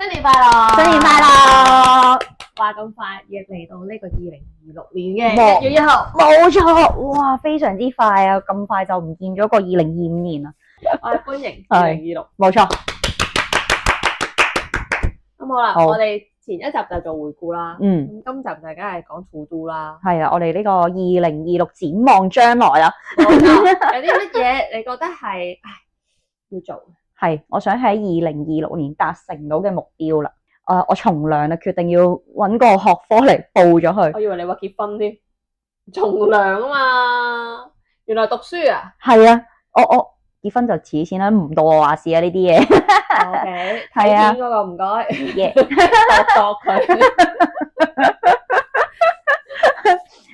新年快樂！新年快樂！話咁快，亦嚟到呢個2026年嘅1月1號。冇錯，哇，非常之快啊！咁快就唔見咗個2025年啦。我哋歡迎2026。冇錯。咁好啦，好我哋前一集就做回顧啦。嗯，咁今集就梗係講 to do 啦。係啊，我哋呢個2026展望將來啊，冇錯，有啲乜嘢你覺得係要做？係我想喺2026年達成到嘅目標啦。我從良啊，決定要揾個學科嚟報咗佢。我以為你話結婚添，從良啊嘛，原來讀書啊。係啊，我結婚就遲先啦，唔到我話事啊呢啲嘢。OK，係啊睇片嗰個唔該，耶，度佢。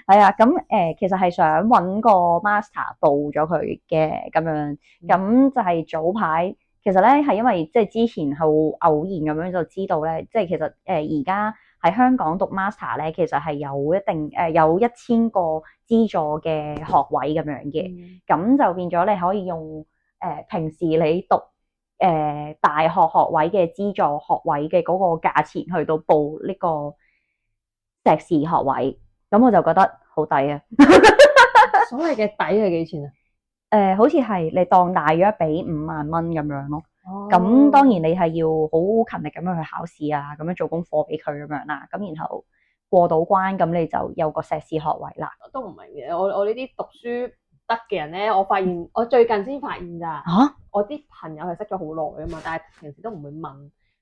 係啊，咁其實係想揾個 master 報咗佢嘅咁樣，咁就係早排。其實咧係因為即係之前係偶然咁樣就知道咧，即係其實而家喺香港讀 master 咧，其實係有一定有1000個資助嘅學位咁樣嘅，咁就變咗你可以用平時你讀大學學位嘅資助學位嘅嗰個價錢去到報呢個碩士學位，咁我就覺得好抵啊！所謂嘅底係幾錢啊？好似係你當大約俾5萬蚊咁樣咯。咁、當然你係要好勤力咁樣去考試啊，咁樣做功課俾佢咁樣啦。咁然後過到關，咁你就有個碩士學位啦。我都唔明嘅，我呢啲讀書得嘅人咧，我發現我最近先發現咋。我啲朋友係識咗好耐啊嘛，但係平時都唔會問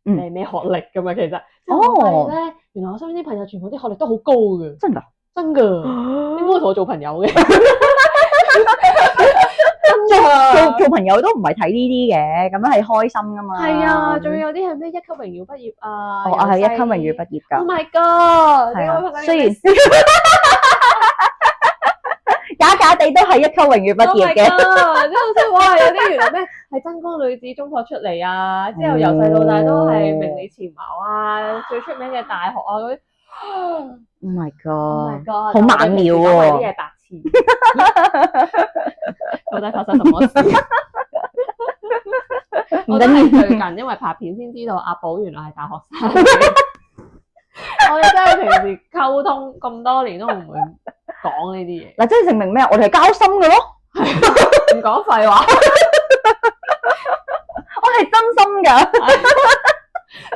你係咩學歷噶嘛。其實我發現咧，原來我身邊啲朋友全部啲學歷都好高嘅。真㗎？真㗎？點解同我做朋友嘅？做朋友都唔係睇呢啲嘅，咁樣係開心噶嘛。係啊，仲有啲係咩1級榮耀畢業啊？我係1級榮譽畢業㗎。 Oh my god！係啊，雖然假假地都係1級榮譽畢業嘅。之後即係哇，有啲原來咩係真光女子中學出嚟啊，之後由細到大都係名列前茅啊，最出名嘅大學啊嗰啲。Oh my Oh my god！ god！好猛料喎。啲嘢白痴。到底發生什麼事？唔緊要，最近因為拍片先知道阿寶原來係大學生。我哋真係平時溝通咁多年都唔會講呢啲嘢。嗱，即係證明咩？我哋係交心嘅咯。唔講廢話，我係真心㗎。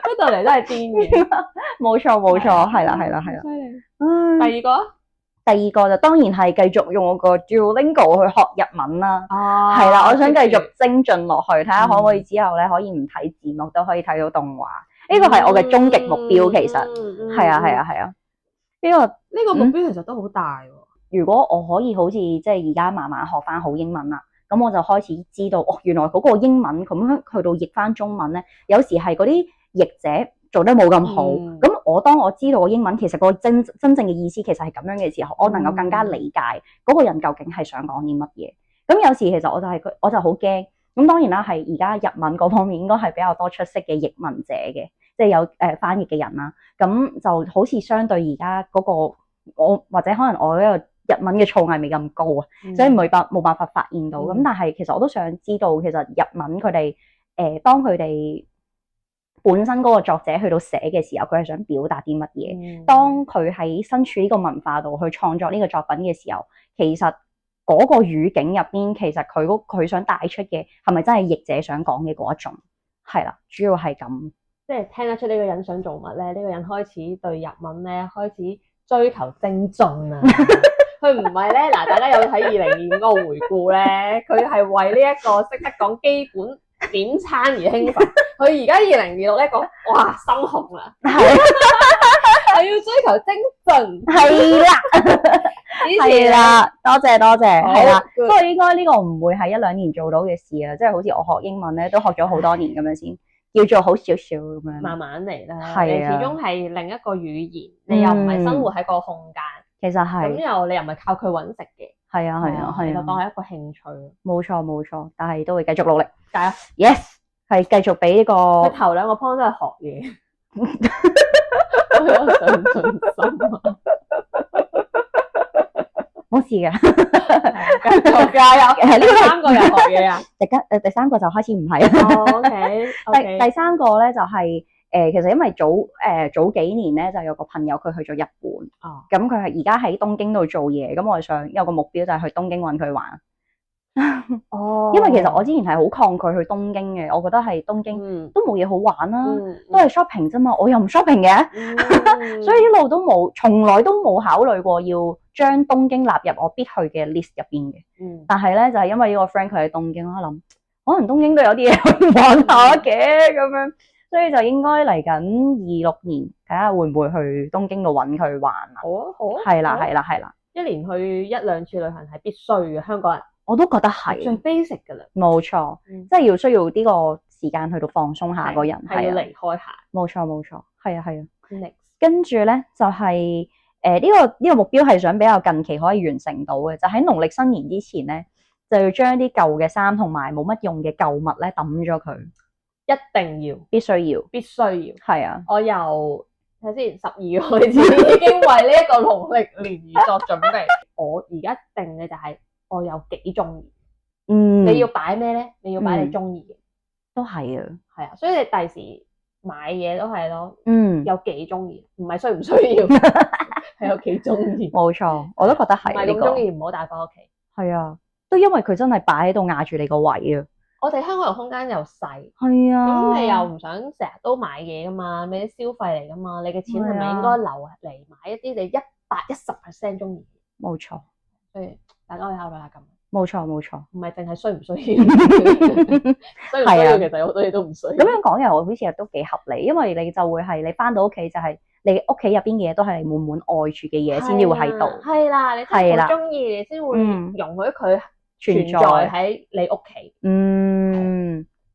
出到嚟都係癲嘅。冇錯冇錯，係啦。犀利。第二個就當然係繼續用我個 Duolingo 去學日文啦。係啦，我想繼續精進落去，睇下可唔可以之後咧可以唔睇字幕都可以睇到動畫。呢個係我嘅終極目標，其實係啊。呢個目標其實都好大喎。如果我可以好似即係而家慢慢學翻好英文啦，咁我就開始知道原來嗰個英文咁樣去到譯翻中文咧，有時係嗰啲譯者做得冇咁好。咁當我知道個英文其實個真正嘅意思其實係咁樣嘅時候，我能夠更加理解嗰個人究竟係想講啲乜嘢。咁有時其實我就好驚。咁當然啦，係而家日文嗰方面應該係比較多出色嘅譯文者嘅，即係有翻譯嘅人啦。咁就好似相對而家嗰個我或者可能我呢個日文嘅造詣未咁高啊，所以冇辦法發現到。咁但係其實我都想知道，其實日文佢哋當佢哋本身嗰個作者去到寫嘅時候，佢係想表達啲乜嘢？當佢喺身處呢個文化度去創作呢個作品嘅時候，其實嗰個語境入邊，其實佢想帶出嘅係咪真係譯者想講嘅嗰一種？係啦，主要係咁。即係聽得出呢個人想做乜咧？呢個人開始對日文咧開始追求精進啊！佢唔係咧嗱，大家有睇2025嗰個回顧咧，佢係為呢一個識得講基本點餐而興奮。佢而家2026咧講，哇心紅啦，係要追求精進，係啦，係啦，多謝，係啦，不過應該呢個唔會係1-2年做到嘅事啊，即係好似我學英文咧都學咗好多年咁樣先叫做好少少咁樣，慢慢嚟啦。係啊，始終係另一個語言，你又唔係生活喺個空間，其實係咁你又唔係靠佢揾食嘅，係啊，就當係一個興趣。冇錯，但係都會繼續努力，加油 ！Yes， 係繼續俾呢個。佢頭2個 point 都係學嘢，我有上進心啊！冇事嘅，繼續加油。呢3個又學嘢啊？第3個就開始唔係。OK。第3個咧就係其實因為早幾年咧就有個朋友佢去咗日本，咁佢係而家喺東京度做嘢，咁我係想有個目標就係去東京揾佢玩。因為其實我之前係好抗拒去東京嘅，我覺得係東京都冇嘢好玩啦，都係 shopping 啫嘛，我又唔 shopping 嘅，所以一路都冇，從來都冇考慮過要將東京納入我必去嘅 list 入邊嘅。但係咧就係因為呢個 friend 佢喺東京，我諗可能東京都有啲嘢可以玩下嘅咁樣，所以就應該嚟緊26年睇下會唔會去東京度揾佢玩啊。好啊好啊，係啦，一年去1-2次旅行係必須嘅，香港人。我都覺得係最 basic 㗎啦，冇錯，即係需要呢個時間去到放鬆下個人，係要離開下。冇錯，係啊。跟住咧就係呢個目標係想比較近期可以完成到嘅，就喺農曆新年之前咧，就要將啲舊嘅衫同埋冇乜用嘅舊物咧抌咗佢，一定要，必須要，係啊！我由睇先12月開始已經為呢一個農曆年而作準備。我而家定嘅就係我有幾中意，你要擺咩咧？你要擺你中意嘅，都係啊，所以你第時買嘢都係咯，有幾中意，唔係需唔需要，係有幾中意。冇錯，我都覺得係。唔係咁中意，唔好帶翻屋企。係啊，都因為佢真係擺喺度壓住你個位啊。我哋香港人空間又細，係啊，咁你又唔想成日都買嘢噶嘛？你啲消費嚟噶嘛？你嘅錢係咪應該留嚟買一啲你110% 中意？冇錯，所以大家可以考慮下咁。冇錯，唔係淨係需唔需要，需要其實好多嘢都唔需要。咁樣講又好似都幾合理，因為你就會係你翻到屋企就係你屋企入邊嘅嘢都係滿愛住嘅嘢先至會喺度。係啦，你真係好中意，你先會容許佢存在喺你屋企。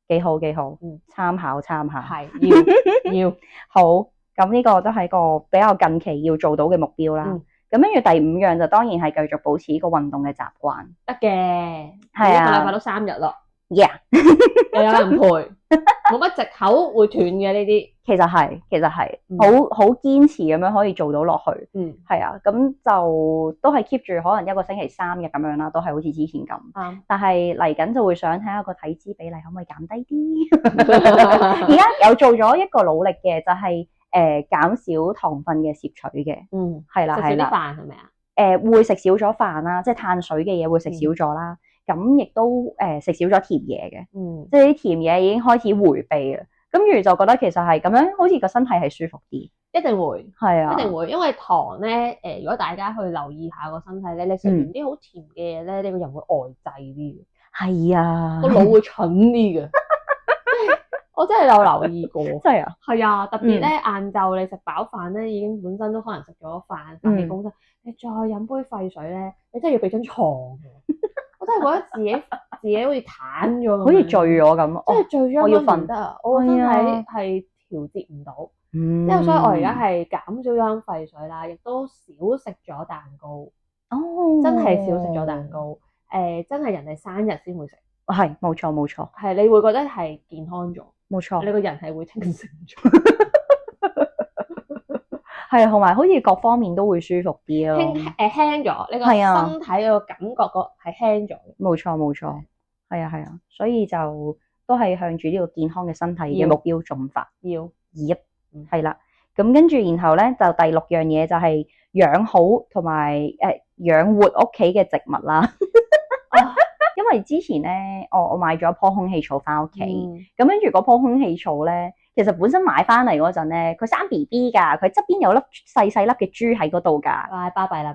幾好，參考。係要好，咁呢個都係個比較近期要做到嘅目標啦。咁跟住第5樣就當然係繼續保持呢個運動嘅習慣。得嘅，係啊，一個禮拜都3日咯。Yeah， 又有人陪，冇乜藉口會斷嘅呢啲。其實係，好堅持咁樣可以做到落去。係啊，咁就都係 keep 住可能一個星期3日咁樣啦，都係好似之前咁。但係嚟緊就會想睇下個體脂比例可唔可以減低啲。而家有做咗一個努力嘅，就係減少糖分嘅攝取嘅。係啦。食少啲飯係咪啊？會食少咗飯啦，即係碳水嘅嘢會食少咗啦。咁亦都食少咗甜嘢嘅，即係啲甜嘢已經開始迴避啦。跟住就覺得其實係咁樣，好似個身體係舒服啲。一定會，係啊，一定會，因為糖咧如果大家去留意下個身體咧，你食完啲好甜嘅嘢咧，你個人會呆滯啲嘅。係啊，個腦會蠢啲嘅。我真係有留意過，真係啊，係啊，特別咧晏晝你食飽飯咧，已經本身都可能食咗飯氣功身，你再飲杯沸水咧，你真係要俾張床嘅。我真係覺得自己好似癱咗，好似醉咗咁，真係醉咗，我要瞓得啊！我個身體係調節唔到，之後所以我而家係減少咗飲沸水啦，亦都少食咗蛋糕。真係少食咗蛋糕。真係人哋生日先會食。係，冇錯。係，你會覺得係健康咗。冇錯，你個人係會清醒咗。係，同埋好似各方面都會舒服啲咯。輕咗，你個身體個感覺係輕咗。冇錯，係啊，所以就都係向住呢個健康嘅身體嘅目標進發。係啦，咁跟住然後咧就第6樣嘢就係養好同埋養活屋企嘅植物啦。因為之前咧，我買咗一棵空氣草翻屋企，咁跟住嗰棵空氣草咧，其實本身買翻嚟嗰陣咧，佢生 BB 㗎，佢側邊有粒細粒嘅珠喺嗰度㗎。唉，巴閉啦！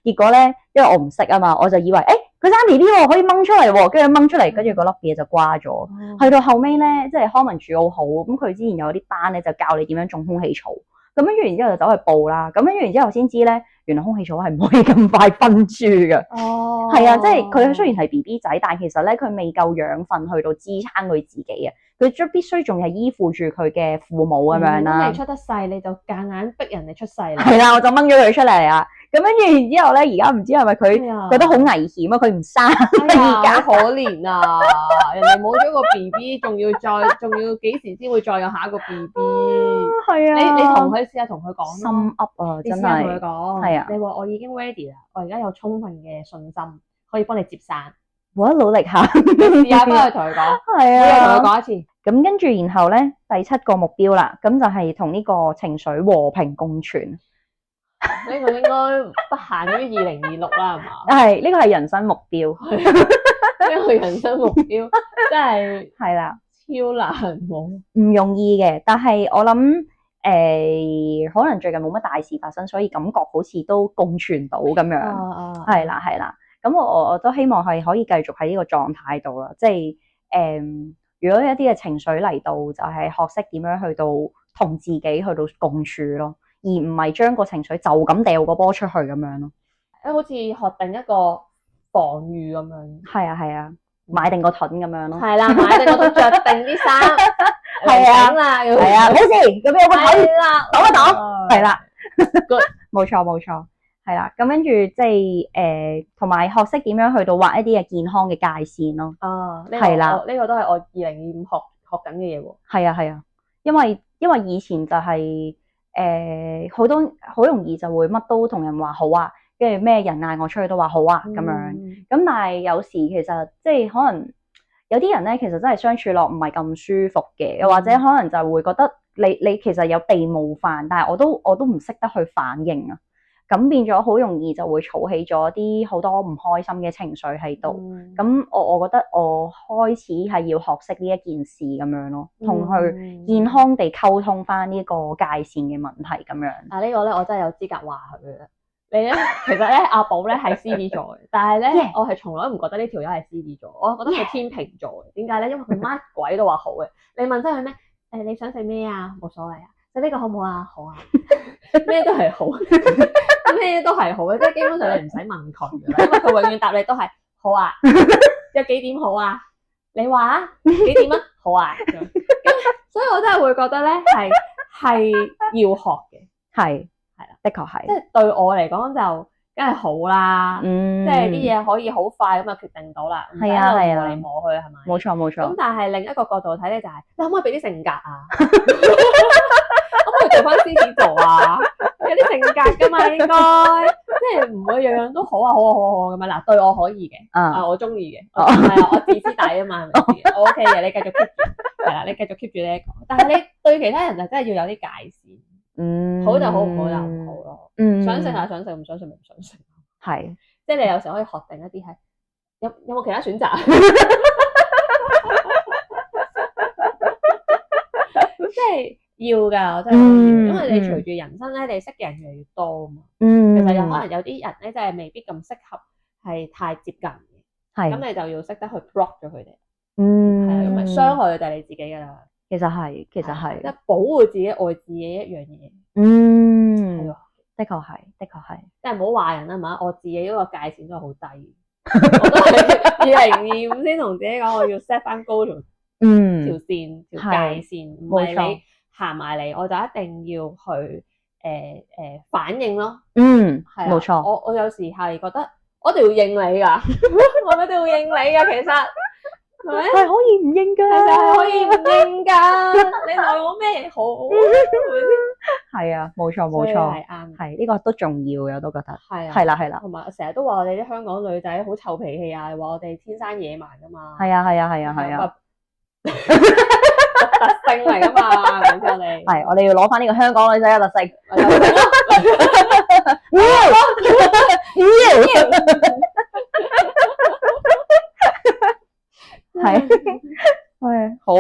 結果咧，因為我唔識啊嘛，我就以為佢生 BB 喎，可以掹出嚟喎，跟住掹出嚟，跟住嗰粒嘢就瓜咗。去到後尾咧，即係康文署好好，咁佢之前有啲班咧就教你點樣種空氣草，咁跟住然之後就走去報啦，咁跟住然之後先知咧，原來空氣草係唔可以咁快分珠嘅。係啊，即係佢雖然係 BB 仔，但係其實咧佢未夠養分去到支撐佢自己啊，佢必須仲係依附住佢嘅父母咁樣啦。未出得世你就夾硬逼人哋出世啦。係啦，我就掹咗佢出嚟啊！咁跟住然之後咧，而家唔知係咪佢覺得好危險啊？佢唔生，而家可憐啊！人哋冇咗個 BB，仲要幾時先會再有下一個 BB？係啊，你同佢試下同佢講，心噏啊，真係同佢講，係啊，你話我已經 ready 啦，我而家有充分嘅信心可以幫你接生，我一努力下，試下翻去同佢講，係啊，每日同佢講一次。咁跟住然後咧第7個目標啦，咁就係同呢個情緒和平共存。呢個應該不限於2026啦，係嘛？係呢個係人生目標。呢個人生目標真係係啦，超難冇，唔容易嘅。但係我諗可能最近冇乜大事發生，所以感覺好似都共存到咁樣。係啦係啦，咁我都希望係可以繼續喺呢個狀態度啦。即係如果有一啲嘅情緒嚟到，就係學識點樣去到同自己去到共處咯，而唔係將個情緒就咁掉個波出去咁樣咯。好似學定一個防禦咁樣。係啊係啊，買定個盾咁樣咯。係啦，買定個盾，着定啲衫。係啊啦，係啊，冇事，咁樣有個盾啦，擋一擋，係啦，冇錯冇錯，係啦。咁跟住即係同埋學識點樣去到畫一啲嘅健康嘅界線咯。係啦，呢個都係我2025學緊嘅嘢喎。係啊係啊，因為以前就係好容易就會乜都同人話好啊，跟住咩人嗌我出去都話好啊咁樣。咁但係有時其實即係可能有啲人咧，其實真係相處落唔係咁舒服嘅，又或者可能就會覺得你其實有被冒犯，但係我都唔識得去反應啊，咁變咗好容易就會儲起咗啲好多唔開心嘅情緒喺度。咁我覺得我開始係要學識呢一件事咁樣咯，同佢健康地溝通翻呢個界線嘅問題咁樣。呢個咧我真係有資格話佢嘅。你咧，其實咧阿寶咧係獅子座嘅，但係咧我係從來都唔覺得呢條友係獅子座，我覺得佢天秤座嘅。點解咧？因為佢乜鬼都話好嘅。你問真佢咩？你想食咩啊？冇所謂啊。食呢個好唔好啊？好啊。咩都係好，咩都係好嘅，即係基本上你唔使問佢嘅啦，因為佢永遠答你都係好啊。有幾點好啊？你話啊？幾點啊？好啊。咁所以我真係會覺得咧係要學嘅，係。係啦，的確係，即係對我嚟講就梗係好啦，即係啲嘢可以好快咁就決定到啦，唔使喺度磨嚟磨去，係咪？冇錯冇錯。咁但係另一個角度睇咧，就係你可唔可以俾啲性格啊？可唔可以做翻獅子座啊？有啲性格噶嘛，應該即係唔會樣樣都好啊好啊好啊好啊咁樣。嗱，對我可以嘅，我中意嘅，係啊，我自私底啊嘛，係咪先？我 OK 嘅，你繼續 keep 住，係啦，你繼續 keep 住呢一個。但係你對其他人就真係要有啲界線。好就好，唔好就唔好咯。想食就想食，唔想食咪唔想食。係，即係你有時可以學定一啲係有冇其他選擇？即係要㗎，我真係因為你隨住人生咧，你識嘅人越嚟越多啊嘛。其實有可能有啲人咧，真係未必咁適合係太接近嘅。係，咁你就要識得去 block 咗佢哋。係啊，因為傷害佢哋係你自己㗎啦。其實係，即係保護自己、愛自己一樣嘢。係喎，的確係，即係唔好話人啊嘛，我自己嗰個界線都係好低，我都係2025先同自己講，我要 set 翻高條線、條界線，唔係你行埋嚟，我就一定要去反應咯。係冇錯。我有時係覺得我一定要應你㗎，我一定要應你㗎，其實。係咪？係可以唔應㗎，係可以唔應㗎。你奈我咩好？係咪先？係啊，冇錯冇錯，係啱。係呢個都重要嘅，我都覺得。係啊，係啦係啦。同埋成日都話我哋啲香港女仔好臭脾氣啊，話我哋天生野蠻㗎嘛。係啊係啊係啊係啊。特性嚟㗎嘛，咁我哋。係，我哋要攞翻呢個香港女仔嘅特性。唔要。係好，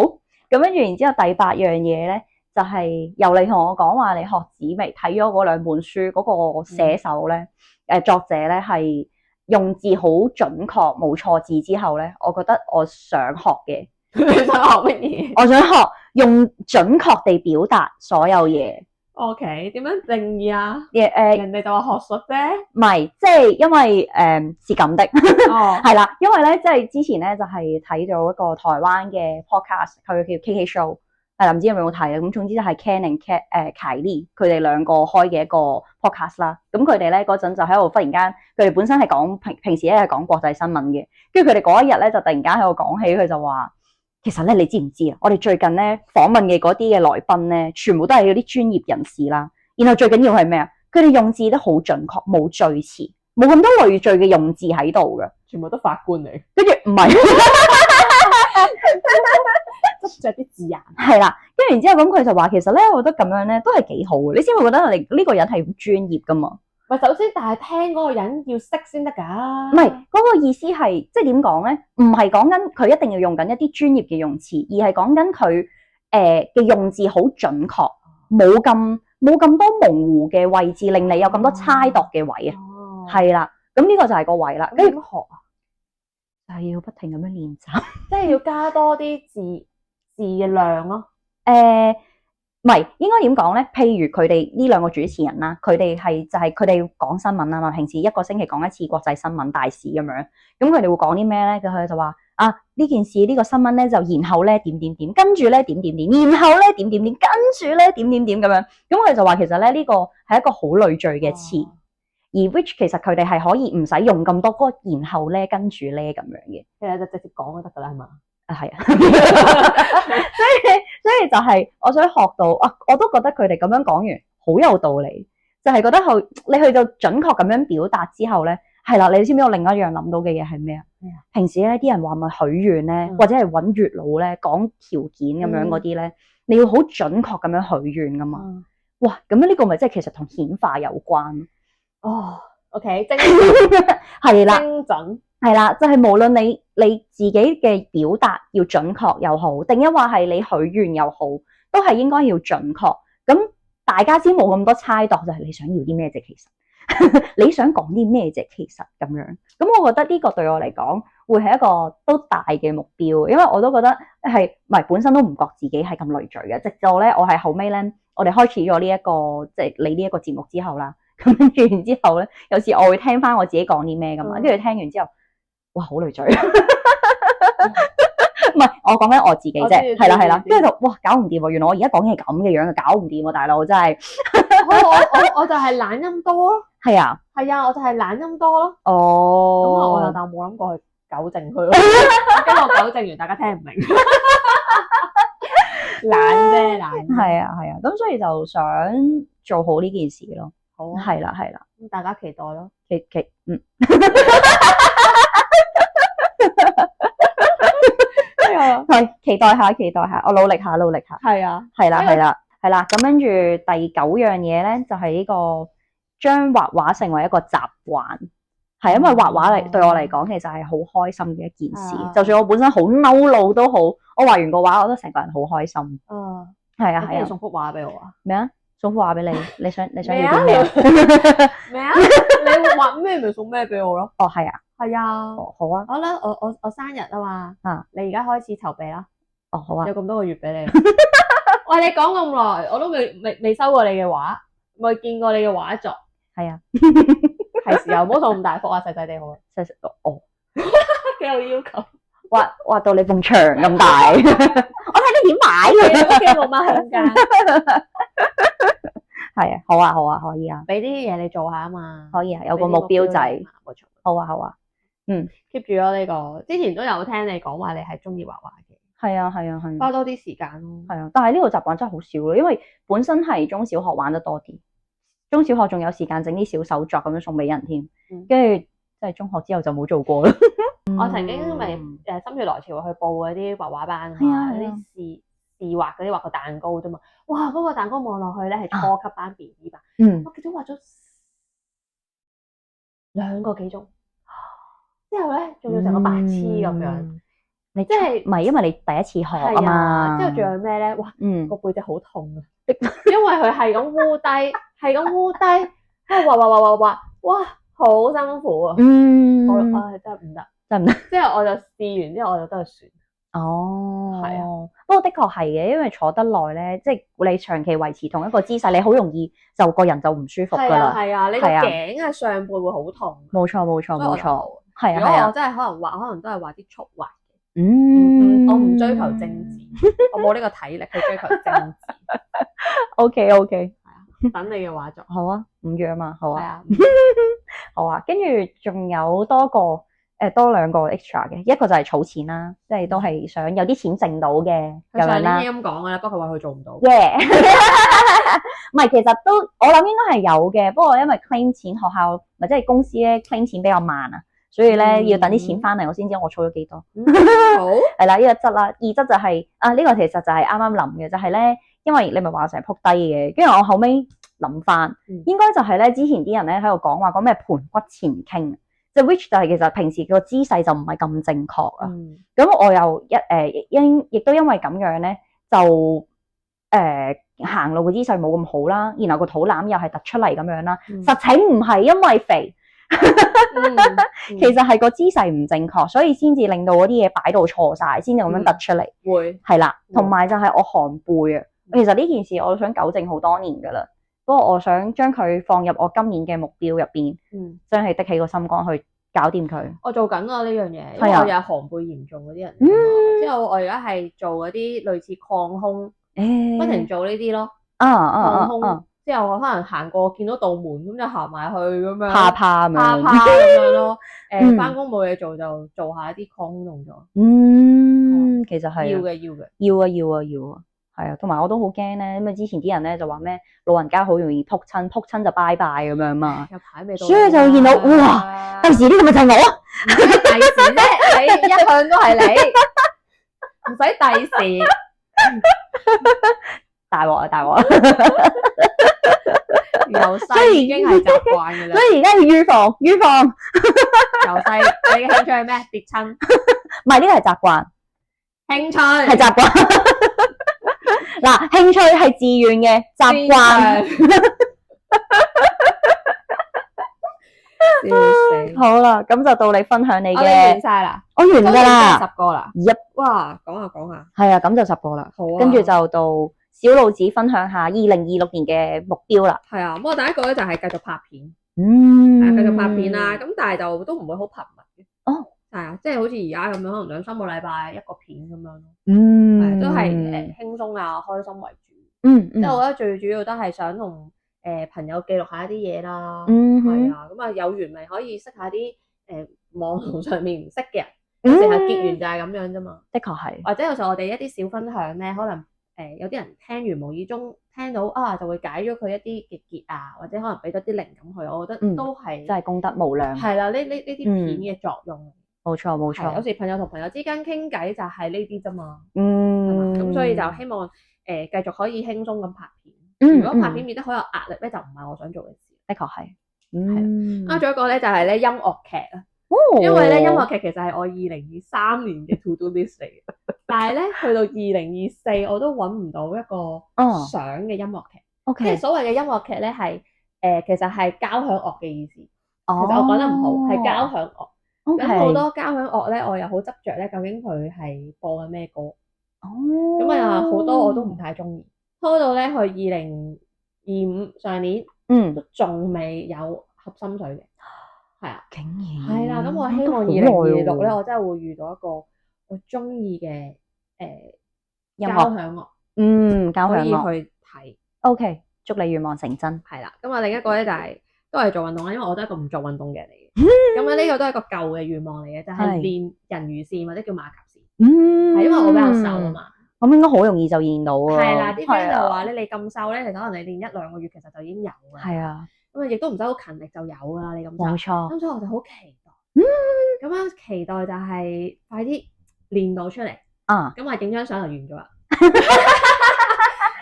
咁跟住然之後第8樣嘢咧，就係由你同我講話你學紫微睇咗嗰2本書，嗰個寫手咧，作者咧係用字好準確，冇錯字之後咧，我覺得我想學嘅。你想學乜嘢？我想學用準確地表達所有嘢。OK，點樣定義啊？人哋就話學術啫，唔係，即係因為是咁的，係啦，因為咧，即係之前咧就係睇咗一個台灣嘅 podcast，佢叫 KK Show，係啦，唔知有冇睇啊？咁總之就係 Ken and Kylie 佢哋兩個開嘅一個 podcast 啦。咁佢哋咧嗰陣就喺度忽然間，佢哋本身係講平時咧係講國際新聞嘅，跟住佢哋嗰一日咧就突然間喺度講起，佢就話。其實咧，你知唔知啊？我哋最近咧訪問嘅嗰啲嘅來賓咧，全部都係嗰啲專業人士啦。然後最緊要係咩啊？佢哋用字都好準確，冇贅詞，冇咁多累贅嘅用字喺度嘅，全部都法官嚟。跟住唔係，執着啲字係啦，跟住然之後咁佢就話其實咧，我覺得咁樣咧都係幾好嘅，你先會覺得你呢個人係好專業噶嘛。唔係首先，但係聽嗰個人要識先得㗎。唔係嗰個意思係即係點講咧？唔係講緊佢一定要用緊一啲專業嘅用詞，而係講緊佢嘅用字好準確，冇咁多模糊嘅位置，令你有咁多猜度嘅位啊。係啦，咁呢個就係個位啦。跟住點學啊？就係要不停咁樣練習，即係要加多啲字嘅量咯。唔係應該點講咧？譬如佢哋呢兩個主持人啦，佢哋就係佢哋講新聞啊嘛，平時一個星期講一次國際新聞大事咁樣。咁佢哋會講啲咩咧？佢就話啊呢件事呢個新聞咧就然後咧點點點，跟住咧點點點，然後咧點點點，跟住咧點點點咁樣。咁佢哋就話其實咧呢個係一個好累贅嘅詞，而 which 其實佢哋係可以唔使用咁多嗰個然後咧跟住咧咁樣嘅，其實就直接講就得㗎啦，係嘛？係啊，所以就係我想學到啊，我都覺得佢哋咁樣講完好有道理，就係覺得你去到準確咁樣表達之後咧，係啦，你知唔知我另一樣諗到嘅嘢係咩啊？平時咧啲人話咪許願咧，或者係揾月老咧講條件咁樣嗰啲咧，你要好準確咁樣許願噶嘛？哇，咁呢個咪即係其實同顯化有關哦。OK， 精準係啦，精準。係啦，就係無論你自己嘅表達要準確又好，定一話係你許願又好，都係應該要準確。咁大家先冇咁多猜度，就係你想要啲咩啫？其實你想講啲咩啫？其實咁樣。咁我覺得呢個對我嚟講會係一個都大嘅目標，因為我都覺得係唔係本身都唔覺自己係咁累贅嘅。直到咧，我係後尾咧，我哋開始咗呢一個即係你呢一個節目之後啦。咁跟住然之後咧，有時我會聽翻我自己講啲咩噶嘛，跟住聽完之後。哇，好累贅，唔係我講緊我自己啫，係啦，跟住就哇搞唔掂喎，原來我而家講嘢係咁嘅樣，搞唔掂喎，大佬真係，我就係懶音多咯，係啊，我就係懶音多咯，哦，咁但我冇諗過去糾正佢咯，跟住我糾正完，大家聽唔明，懶啫懶，係啊，咁所以就想做好呢件事咯，好，係啦，咁大家期待咯，係期待下，我努力下，係啊，係啦，咁跟住第9樣嘢咧，就係呢個將畫畫成為一個習慣，係因為畫畫對我嚟講，其實係好開心嘅一件事，就算我本身好嬲怒都好，我畫完個畫，我都成個人好開心。係啊，你送幅畫俾我啊？咩啊？送幅畫俾你？你想要啲咩？咩啊？你畫咩咪送咩俾我咯？哦，係啊。係啊，好啊，好啦，我生日啊嘛，你而家開始籌備啦。哦，好啊，有咁多個月俾你。喂，你講咁耐，我都未收過你嘅畫，未見過你嘅畫作。係啊，係時候唔好送咁大幅啊，細細地好啊。哦，幾有要求，畫到你埲牆咁大，我睇你點買屋企冇乜空間。係啊，好啊，可以啊，俾啲嘢你做下啊嘛。可以啊，有個目標仔。冇錯。好啊。keep 住咗呢個，之前都有聽你講話你係中意畫畫嘅，係啊，花多啲時間咯，係啊，但係呢個習慣真係好少咯，因為本身係中小學玩得多啲，中小學仲有時間整啲小手作咁樣送俾人添，跟住即係中學之後就冇做過啦。我曾經咪心血來潮去報嗰啲畫畫班，嗰啲試畫嗰啲畫個蛋糕啫嘛，哇嗰個蛋糕望落去咧係初級班 BB 班，我記得畫咗2個幾鐘。之後咧，仲要成個白痴咁樣，你即係唔係因為你第一次學啊嘛？之後仲有咩咧？哇，個背脊好痛啊！因為佢係咁烏低，畫，哇，好辛苦啊！我真係唔得，之後我就試完之後，我就真係算。哦，係啊，不過的確係嘅，因為坐得耐咧，即係你長期維持同一個姿勢，你好容易就個人就唔舒服噶啦。係啊，你個頸啊上背會好痛。冇錯。係啊，如果我真係可能都係畫啲速畫嘅。我唔追求精緻，我冇呢個體力去追求精緻。OK， 係啊，等你嘅畫作。好啊，5月啊嘛，好啊。係啊，好啊，跟住仲有多2個 extra 嘅，一個就係儲錢啦，即係都係想有啲錢剩到嘅咁樣啦。咁講嘅啦，不過佢話佢做唔到。唔係，其實都我諗應該係有嘅，不過因為 claim 錢學校或者係公司咧 claim 錢比較慢啊，所以咧要等啲錢翻嚟，我先知我儲咗幾多。好係啦，呢個質啦，二質就係呢個其實就係啱啱諗嘅，就係咧，因為你咪話我成日撲低嘅，跟住我後尾諗翻，應該就係咧之前啲人咧喺度講話講咩盤骨前傾，即係 which 就係其實平時個姿勢就唔係咁正確啊。咁我又亦都因為咁樣咧，就行路嘅姿勢冇咁好啦，然後個肚腩又係突出嚟咁樣啦。實情唔係因為肥。其實係個姿勢唔正確，所以先至令到嗰啲嘢擺到錯晒，先至咁樣突出嚟。會係啦，同埋就係我寒背啊。其實呢件事我想糾正好多年噶啦，不過我想將佢放入我今年嘅目標入邊，真係的起個心肝去搞掂佢。我做緊啊呢樣嘢，因為我有寒背嚴重嗰啲人，之後我而家係做嗰啲類似擴胸，不停做呢啲咯。擴胸之後我可能行過見到道門咁就行埋去咁樣，怕咁樣咯。翻工冇嘢做就做下一啲擴胸動作。其實係要啊，係啊。同埋我都好驚咧，咁啊之前啲人咧就話咩老人家好容易撲親就拜拜咁樣嘛。有排未到，所以就見到哇，第時呢個咪就係我。唔使第時啫，你一向都係你，唔使第時。大鑊啊！由細已經係習慣嘅啦，所以而家要預防。由細你嘅興趣係咩？跌親？唔係，呢個係習慣。興趣係習慣。嗱，興趣係自願嘅，習慣。笑死！好啦，咁就到你分享你嘅。完晒啦，我完㗎啦，10個啦。哇，講下。係啊，咁就10個啦。好啊。跟住就到小路子分享下2026年嘅目標啦。係啊，咁我第一個咧就係繼續拍片。繼續拍片啦。咁但係就都唔會好頻密嘅。哦。係啊，即係好似而家咁樣，可能2-3個禮拜一個片咁樣咯。係都係輕鬆啊，開心為主。即係我覺得最主要都係想同朋友記錄下一啲嘢啦。係啊，咁啊有緣咪可以識下啲網絡上面唔識嘅人，有時候結緣就係咁樣啫嘛。的確係。或者有時候我哋一啲小分享咧，可能有啲人聽完無意中聽到就會解咗佢一啲嘅結啊，或者可能俾咗啲靈感佢，我覺得都係真係功德無量。係啦，呢啲片嘅作用。冇錯。有時朋友同朋友之間傾偈就係呢啲啫嘛。咁所以就希望繼續可以輕鬆咁拍片。如果拍片變得好有壓力咧，就唔係我想做嘅事。的確係。係。仲有一個咧就係咧音樂劇啊。因為咧音樂劇其實係我2023年嘅 to do list 嚟嘅，但係咧去到2024我都揾唔到一個想嘅音樂劇。即係所謂嘅音樂劇咧係其實係交響樂嘅意思。其實我講得唔好，係交響樂。咁好多交響樂咧，我又好執着咧，究竟佢係播緊咩歌？咁啊好多我都唔太中意。拖到咧去2025上年，都仲未有合心水嘅。係啊，竟然係啦，咁我希望2026咧，我真係會遇到一個我中意嘅交響樂，交響樂可以去睇。OK， 祝你願望成真。係啦，咁啊另一個咧就係都係做運動啦，因為我都係一個唔做運動嘅人嚟嘅。咁啊呢個都係一個舊嘅願望嚟嘅，就係練人魚線或者叫馬甲線。係因為我比較瘦啊嘛。咁應該好容易就練到啊。係啦，啲 friend 就話咧，你咁瘦咧，其實可能你練1-2個月，其實就已經有啦。係啊。咁啊，亦都唔使好勤力就有㗎啦，你咁瘦。冇錯。咁所以我就好期待。咁樣期待就係快啲練到出嚟。咁啊，影張相就完咗啦。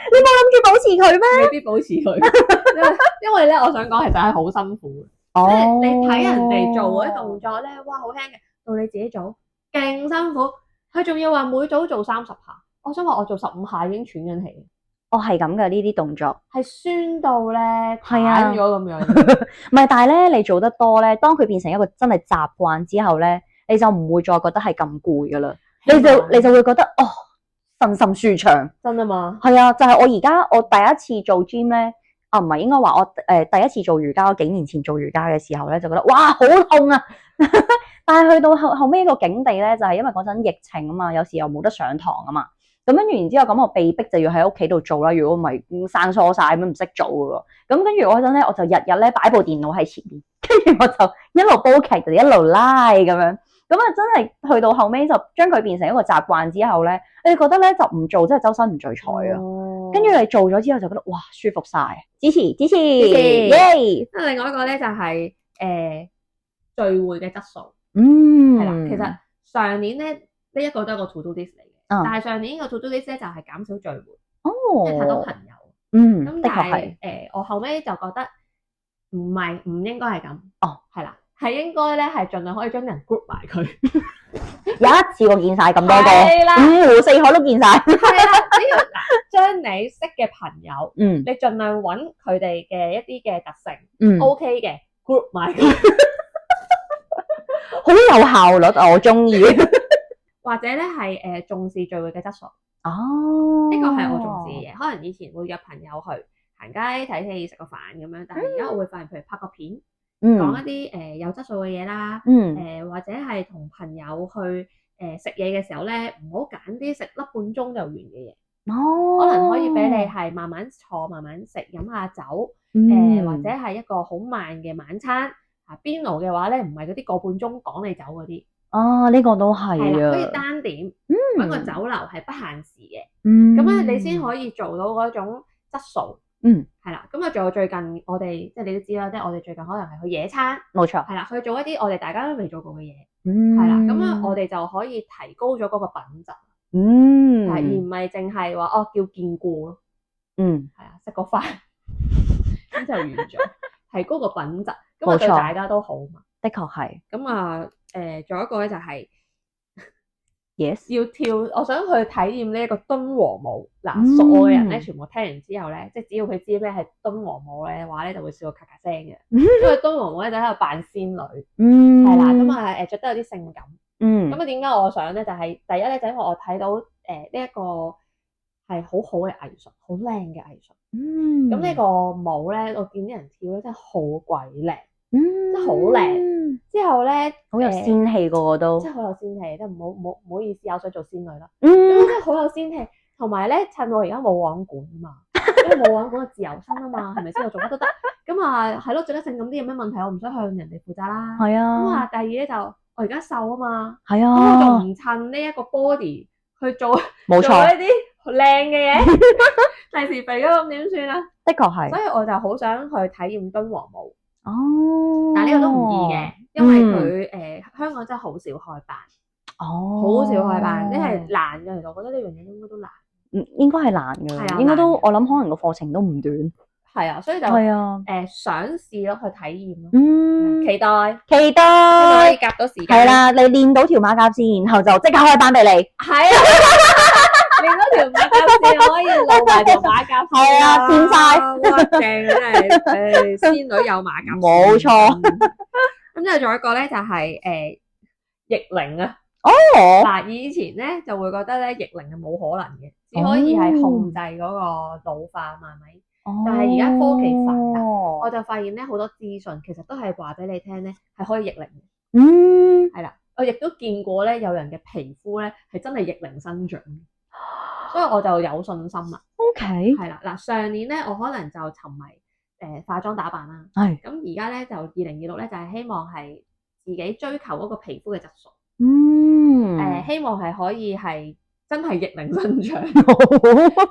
你冇諗住保持佢咩？未必保持佢，因為咧，我想講其實係好辛苦嘅。即係你睇人哋做嗰啲動作咧，哇，好輕嘅，到你自己做勁辛苦。佢仲要話每組做30下，我想話我做15下已經喘緊氣。係咁嘅呢啲動作，係酸到咧癱咗咁樣。唔係，但係咧你做得多咧，當佢變成一個真係習慣之後咧，你就唔會再覺得係咁攰噶啦。你就會覺得身心舒暢。真啊嘛？係啊，就係我而家我第一次做 gym 咧，唔係應該話我第一次做瑜伽，我幾年前做瑜伽嘅時候咧，就覺得哇好痛啊！但係去到後尾一個境地咧，就係因為嗰陣疫情啊嘛，有時又冇得上堂啊嘛。咁跟住然之後咁我被逼就要喺屋企度做啦，如果唔係生疏晒咁樣唔識做嘅喎。咁跟住我嗰陣咧，我就日日咧擺部電腦喺前面，跟住我就一路煲劇就一路拉咁樣。咁啊真係去到後尾就將佢變成一個習慣之後咧，你覺得咧就唔做真係周身唔聚財啊。跟住你做咗之後就覺得哇舒服晒，支持耶！另外一個咧就係聚會嘅質素。嗯，係啦。其實上年咧呢一個都係個 to do list 嚟嘅，但係上年個 to do list 咧就係減少聚會，即係太多朋友。咁但係我後尾就覺得唔應該係咁。係啦，係應該咧係盡量可以將人 group 埋佢。有一次我見晒咁多個，五湖四海都見晒。係啦，只要將你識嘅朋友，你盡量揾佢哋嘅一啲嘅特性，OK 嘅 group 埋佢，好有效率啊！我中意。或者咧係重視聚會嘅質素。呢個係我重視嘅嘢。可能以前會約朋友去行街睇戲食個飯咁樣，但係而家我會發現，譬如拍個片，講一啲有質素嘅嘢啦，或者係同朋友去食嘢嘅時候咧，唔好揀啲食粒半鐘就完嘅嘢。可能可以俾你係慢慢坐、慢慢食、飲下酒，或者係一個好慢嘅晚餐。邊爐嘅話咧，唔係嗰啲個半鐘趕你走嗰啲。呢個都係啊，可以單點，揾個酒樓係不限時嘅，咁咧你先可以做到嗰種質素。係啦，咁啊仲有最近我哋即係你都知啦，即係我哋最近可能係去野餐，冇錯，係啦，去做一啲我哋大家都未做過嘅嘢，係啦，咁樣我哋就可以提高咗嗰個品質，而唔係淨係話叫見過咯，係啊，食個飯咁就完咗，提高個品質，咁啊對大家都好嘛，的確係。咁啊仲有一個咧就係 Yes 要跳，我想去體驗呢一個敦煌舞。嗱，熟我嘅人咧，全部聽完之後咧，即係只要佢知咩係敦煌舞咧嘅話咧，就會笑到咔咔聲嘅。因為敦煌舞咧就喺度扮仙女，係啦，咁啊着得有啲性感。咁啊點解我想咧？就係第一咧，就因為我睇到呢一個係好好嘅藝術，好靚嘅藝術。咁呢個舞咧，我見啲人跳咧真係好鬼靚，真係好靚。之後咧，好有仙氣個個都，真係好有仙氣，即係唔好意思，我想做仙女啦。真係好有仙氣，同埋咧，趁我而家冇網管啊嘛，因為冇網管嘅自由身啊嘛，係咪先？我做乜都得。咁啊，係咯，着得性感啲有咩問題？我唔使向人哋負責啦。係啊。咁啊，第二咧就我而家瘦啊嘛，係啊，咁我仲唔趁呢一個 body 去做一啲靚嘅嘢，第時肥咗咁點算啊？的確係。所以我就好想去體驗敦煌舞。但係呢個都唔易嘅，因為佢香港真係好少開班，好少開班，即係難嘅。其實我覺得呢樣嘢應該都難，應該係難嘅，應該都我諗可能個課程都唔短。係啊，所以就想試咯，去體驗咯。期待希望可以夾到時間。係啦，你練到條馬甲線，然後就即刻開班俾你。係啊，練到條馬甲線可以露埋條馬甲線。係啊，變晒，哇正真係，仙女有馬甲線。冇錯。咁之後仲有一個咧就係逆齡啊。嗱，以前咧就會覺得咧逆齡係冇可能嘅，只可以係控制嗰個老化嘛，係咪？但係而家科技發達，我就發現咧好多資訊其實都係話俾你聽咧係可以逆齡嘅。係啦，我亦都見過咧有人嘅皮膚咧係真係逆齡生長，所以我就有信心啦。係啦，嗱，上年咧我可能就沉迷化妝打扮啦，咁而家咧就2026咧就係希望係自己追求嗰個皮膚嘅質素。希望係可以係真係逆齡生長，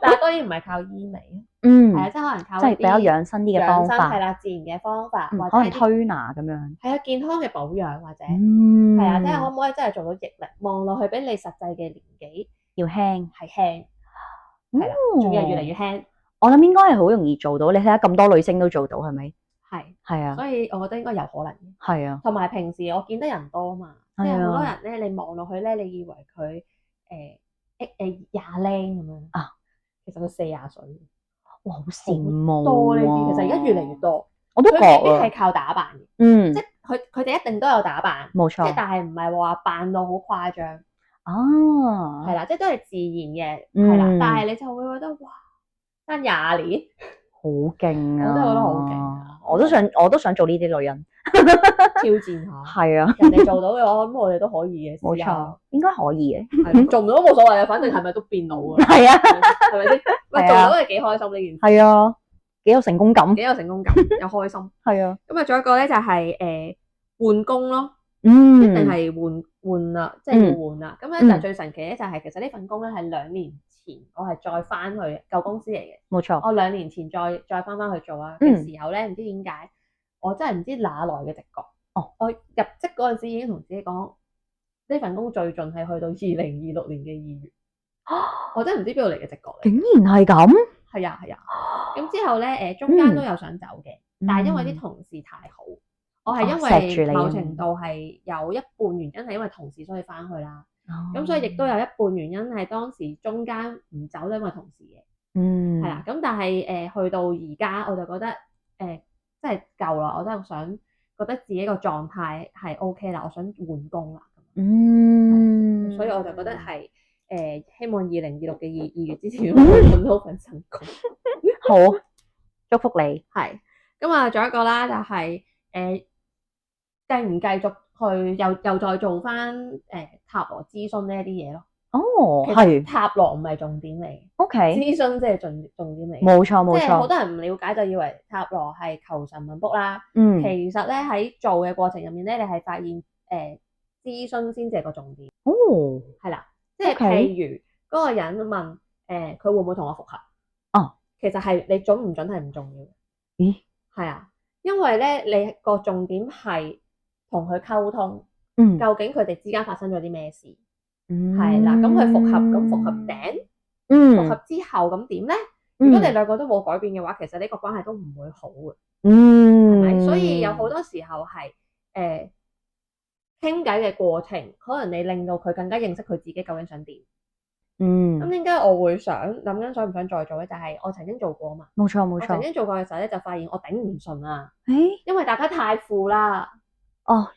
但係當然唔係靠醫美，係啊，即係可能靠即係比較養生啲嘅方法，係啦，自然嘅方法，或者可能推拿咁樣，係啊，健康嘅保養或者係啊，即係可唔可以真係做到逆齡？望落去比你實際嘅年紀要輕，係輕，係啦，仲要係越嚟越輕。我諗應該係好容易做到，你睇下咁多女星都做到，係咪？係啊，所以我覺得應該有可能嘅。係啊，同埋平時我見得人多啊嘛，即係好多人咧，你望落去咧，你以為佢20零咁樣啊，其實佢40歲，哇，好羨慕多呢啲。其實而家越嚟越多，我都覺啊，未必係靠打扮嘅，即係佢哋一定都有打扮，冇錯，即係但係唔係話扮到好誇張，係啦，即係都係自然嘅，係啦，但係你就會覺得哇，爭20年。好勁啊！我都覺得好勁啊！我都想做呢啲女人，挑戰下。係啊，人哋做到嘅話，咁我哋都可以嘅。冇錯，應該可以嘅。做唔到都冇所謂啊，反正係咪都變老啊？係啊，係咪先？喂，做到係幾開心呢件事。係啊，幾有成功感，幾有成功感，又開心。係啊。咁啊，仲有一個咧就係換工咯，一定係換啦，即係要換啦。咁咧就最神奇咧就係其實呢份工咧係2年前我係再翻去舊公司嚟嘅，冇錯。我2年前再翻去做啊嘅時候咧，唔知點解，我真係唔知哪來嘅直覺，我入職嗰陣時已經同自己講，呢份工最盡係去到2026年嘅2月。我真係唔知邊度嚟嘅直覺嚟。竟然係咁？係啊係啊。咁之後咧中間都有想走嘅，但係因為啲同事太好，我係因為某程度係有一半原因係因為同事所以翻去啦。咁所以亦都有一半原因係當時中間唔走咧，因為同事嘅。係啦。咁但係去到而家我就覺得真係夠啦，我真係想覺得自己個狀態係 OK 啦，我想換工啦。所以我就覺得係希望2026嘅2月之前我會揾到份新工。好，祝福你。係咁啊，仲有一個啦，就係繼唔繼續去又再做翻塔羅諮詢呢一啲嘢咯。哦，其實塔羅唔係重點嚟。OK，諮詢即係重點嚟。冇錯冇錯。即係好多人唔了解就以為塔羅係求神問卜啦。其實咧喺做嘅過程入面咧，你係發現諮詢先至係個重點。係啦，即係譬如嗰個人問佢會唔會同我復合？其實係你準唔準係唔重要嘅。咦？係啊，因為咧你個重點係同佢溝通，究竟佢哋之間發生咗啲咩事？係啦，咁佢復合，咁復合頂，復合之後咁點咧？如果你兩個都冇改變嘅話，其實呢個關係都唔會好嘅。係咪？所以有好多時候係傾偈嘅過程，可能你令到佢更加認識佢自己究竟想點。咁點解我會諗緊想唔想再做咧？就係我曾經做過嘛。冇錯。我曾經做過嘅時候咧，就發現我頂唔順啊。因為大家太負啦。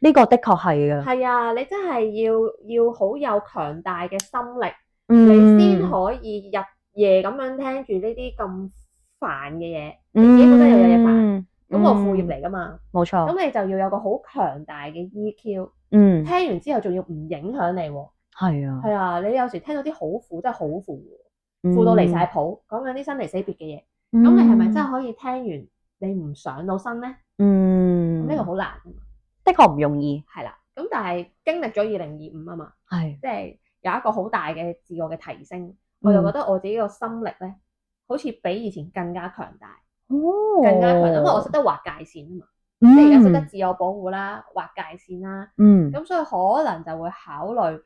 呢個的確係嘅。係啊，你真係要好有強大嘅心力，你先可以日夜咁樣聽住呢啲咁煩嘅嘢，自己覺得有嘢煩。咁我副業嚟噶嘛。冇錯。咁你就要有個好強大嘅 EQ。聽完之後仲要唔影響你喎。係啊，你有時聽到啲好負，真係好負，負到離晒譜，講緊啲生離死別嘅嘢。咁你係咪真係可以聽完你唔上到身咧？呢個好難㗎嘛。的確唔容易。係啦，咁但係經歷咗2025啊嘛，即係有一個好大嘅自我嘅提升，我就覺得我自己個心力咧，好似比以前更加強大。更加強大，因為我識得劃界線啊嘛。即係而家識得自我保護啦，劃界線啦。咁所以可能就會考慮。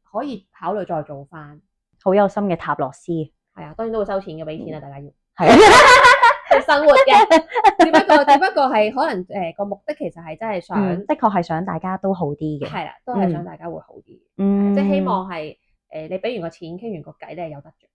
可以考慮再做翻，好有心嘅塔羅師。係啊，當然都會收錢嘅，俾錢啊，大家要係啊，生活嘅。只不過係可能個目的其實係真係想，的確係想大家都好啲嘅。係啦，都係想大家會好啲。即係希望係你俾完個錢，傾完個偈，你係有得着。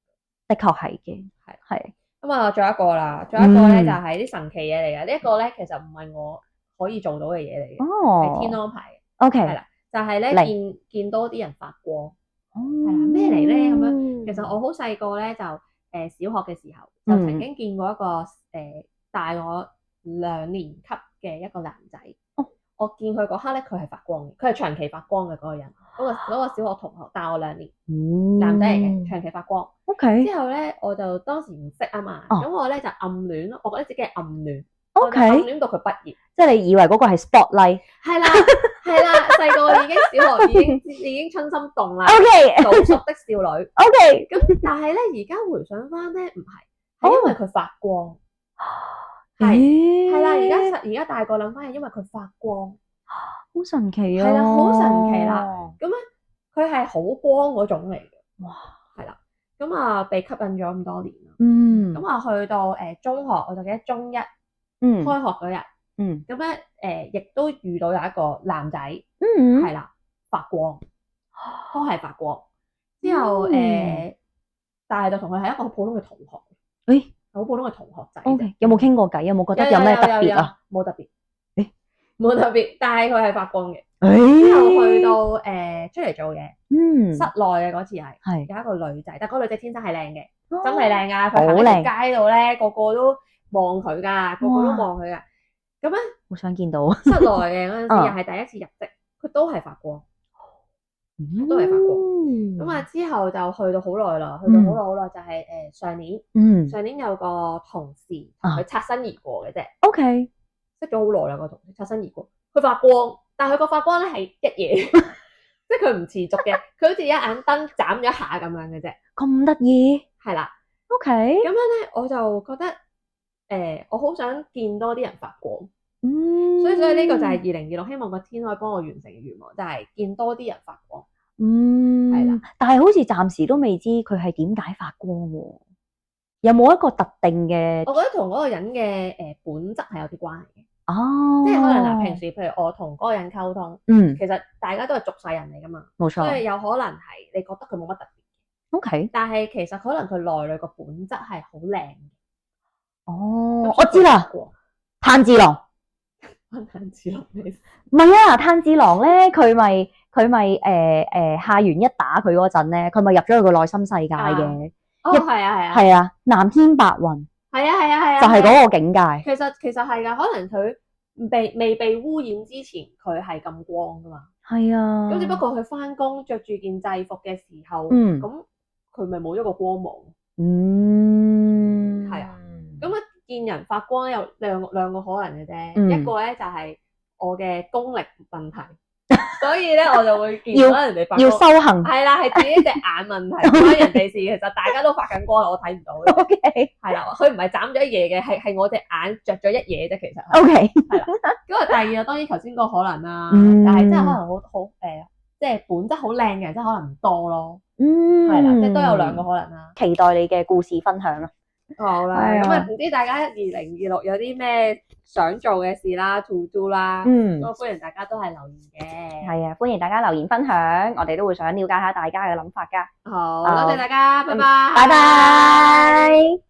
的確係嘅，係。咁啊，仲有一個啦，仲有一個咧就係啲神奇嘢嚟嘅。呢一個咧其實唔係我可以做到嘅嘢嚟嘅，係天安排嘅。OK，係啦。就係咧見多啲人發光，係啦，咩嚟咧咁樣？其實我好細個咧就小學嘅時候就曾經見過一個大我2年級嘅一個男仔。我見佢嗰刻咧，佢係發光嘅，佢係長期發光嘅嗰個人。嗰個小學同學大我2年，男仔嚟嘅，長期發光。之後咧我就當時唔識啊嘛，咁我咧就暗戀咯，我覺得自己係暗戀。暗戀到佢畢業，即係你以為嗰個係 spotlight？ 係啦，細個已經小學已經春心動啦。早熟的少女。咁但係咧，而家回想翻咧，唔係，係因為佢發光。係啦，而家大個諗翻係因為佢發光，好神奇啊！係啦，好神奇啦。咁咧，佢係好光嗰種嚟嘅。哇，係啦。咁啊，被吸引咗咁多年啦。咁啊，去到中學，我就記得中一。開學嗰日，咁咧亦都遇到有一個男仔，係啦，發光，都係發光。之後但係就同佢係一個好普通嘅同學，好普通嘅同學仔。有冇傾過偈？有冇覺得有咩特別啊？冇特別，冇特別，但係佢係發光嘅。之後去到出嚟做嘢，室內嘅嗰次係有一個女仔，但嗰個女仔天生係靚嘅，真係靚㗎，佢行喺條街度咧，個個都望佢噶，個個都望佢噶。咁咧，好想見到室內嘅嗰陣時，又係第一次入職，佢都係發光，都係發光。咁啊，之後就去到好耐啦，就係上年有個同事同佢擦身而過嘅啫。OK，識咗好耐啦，個同事擦身而過，佢發光，但係佢個發光咧係一夜，即係佢唔持續嘅，佢好似一眼燈斬咗一下咁樣嘅啫。咁得意？係啦。OK，咁樣咧，我就覺得。我好想見多啲人發光，所以呢個就係2026，希望個天可以幫我完成嘅願望，就係見多啲人發光。係啦，但係好似暫時都未知佢係點解發光喎？有冇一個特定嘅？我覺得同嗰個人嘅本質係有啲關係嘅。哦，即係可能嗱，平時譬如我同嗰個人溝通，其實大家都係俗世人嚟噶嘛，冇錯，所以有可能係你覺得佢冇乜特別。OK，但係其實可能佢內裏個本質係好靚嘅。哦，我知啦，炭治郎。炭治郎咩？唔係啊，炭治郎咧，佢咪夏元一打佢嗰陣咧，佢咪入咗佢個內心世界嘅。哦，係啊，係啊，藍天白雲。係啊，就係嗰個境界。其實係㗎，可能佢未被污染之前，佢係咁光㗎嘛。係啊。咁只不過佢返工着住件制服嘅時候，咁佢咪冇咗個光芒。係啊。咁啊，見人發光有兩個可能嘅啫。一個咧就係我嘅功力問題。所以咧，我就會見到人哋發光，要修行。係啦，係自己隻眼問題，唔關人哋事。其實大家都發緊光，我睇唔到。OK，係啦，佢唔係斬咗一嘢嘅，係我隻眼着咗一嘢啫。其實 OK，係啦。咁啊，第二當然頭先嗰個可能啦，但係真係可能好即係本質好靚嘅人，真係可能唔多咯。係啦，即係都有兩個可能啦。期待你嘅故事分享啦。好啦，咁啊，唔知大家2026有啲咩想做嘅事啦 ，to do 啦，咁歡迎大家都係留言嘅。係啊，歡迎大家留言分享，我哋都會想了解下大家嘅諗法㗎。好，多謝大家，拜拜。拜拜。